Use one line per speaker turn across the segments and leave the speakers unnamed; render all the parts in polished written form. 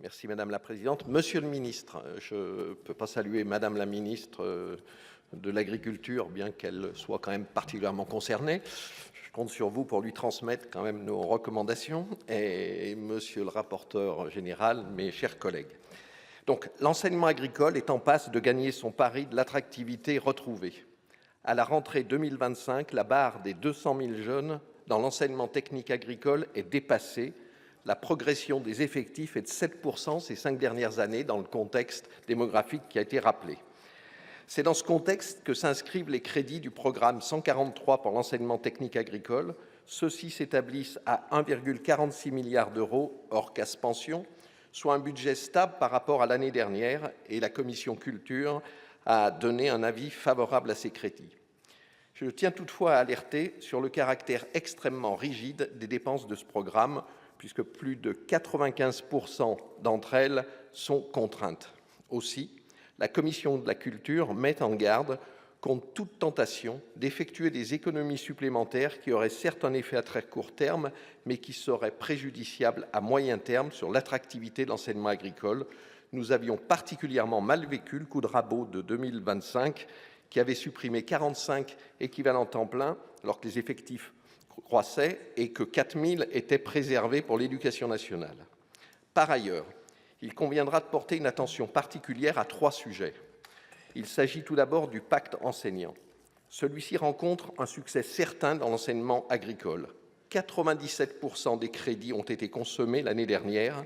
Merci Madame la Présidente. Monsieur le Ministre, je ne peux pas saluer Madame la Ministre de l'Agriculture, bien qu'elle soit quand même particulièrement concernée. Je compte sur vous pour lui transmettre quand même nos recommandations et Monsieur le rapporteur général, mes chers collègues. Donc, l'enseignement agricole est en passe de gagner son pari de l'attractivité retrouvée. À la rentrée 2025, la barre des 200 000 jeunes dans l'enseignement technique agricole est dépassée. La progression des effectifs est de 7% ces 5 dernières années dans le contexte démographique qui a été rappelé. C'est dans ce contexte que s'inscrivent les crédits du programme 143 pour l'enseignement technique agricole. Ceux-ci s'établissent à 1,46 milliard d'euros hors casse pension, soit un budget stable par rapport à l'année dernière, et la commission culture a donné un avis favorable à ces crédits. Je tiens toutefois à alerter sur le caractère extrêmement rigide des dépenses de ce programme, puisque plus de 95% d'entre elles sont contraintes. Aussi, la commission de la culture met en garde contre toute tentation d'effectuer des économies supplémentaires qui auraient certes un effet à très court terme, mais qui seraient préjudiciables à moyen terme sur l'attractivité de l'enseignement agricole. Nous avions particulièrement mal vécu le coup de rabot de 2025, qui avait supprimé 45 équivalents temps plein, alors que les effectifs croissaient et que 4000 étaient préservés pour l'éducation nationale. Par ailleurs, il conviendra de porter une attention particulière à 3 sujets. Il s'agit tout d'abord du pacte enseignant. Celui-ci rencontre un succès certain dans l'enseignement agricole. 97% des crédits ont été consommés l'année dernière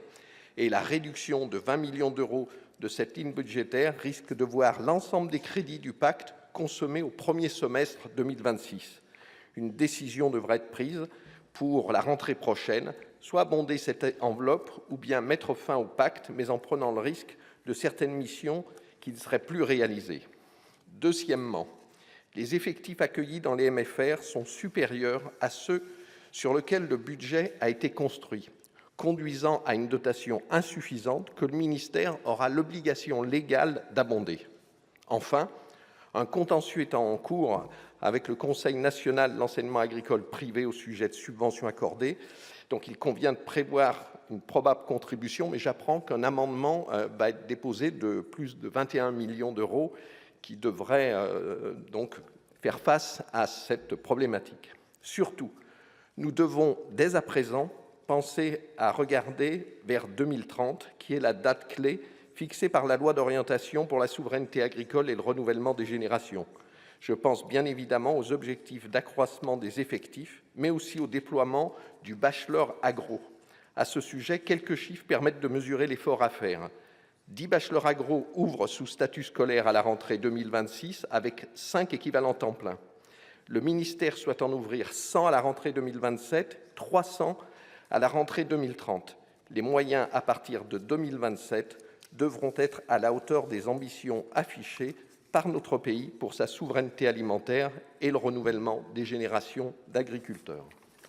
et la réduction de 20 millions d'euros de cette ligne budgétaire risque de voir l'ensemble des crédits du pacte consommés au premier semestre 2026. Une décision devra être prise pour la rentrée prochaine, soit abonder cette enveloppe ou bien mettre fin au pacte, mais en prenant le risque de certaines missions qui ne seraient plus réalisées. Deuxièmement, les effectifs accueillis dans les MFR sont supérieurs à ceux sur lesquels le budget a été construit, conduisant à une dotation insuffisante que le ministère aura l'obligation légale d'abonder. Enfin, un contentieux étant en cours avec le Conseil national de l'enseignement agricole privé au sujet de subventions accordées, donc il convient de prévoir une probable contribution, mais j'apprends qu'un amendement va être déposé de plus de 21 millions d'euros qui devrait donc faire face à cette problématique. Surtout, nous devons dès à présent penser à regarder vers 2030, qui est la date clé fixée par la loi d'orientation pour la souveraineté agricole et le renouvellement des générations. Je pense bien évidemment aux objectifs d'accroissement des effectifs, mais aussi au déploiement du bachelor agro. À ce sujet, quelques chiffres permettent de mesurer l'effort à faire. 10 bachelors agro ouvrent sous statut scolaire à la rentrée 2026 avec 5 équivalents temps plein. Le ministère souhaite en ouvrir 100 à la rentrée 2027, 300 à la rentrée 2030. Les moyens à partir de 2027 devront être à la hauteur des ambitions affichées par notre pays pour sa souveraineté alimentaire et le renouvellement des générations d'agriculteurs.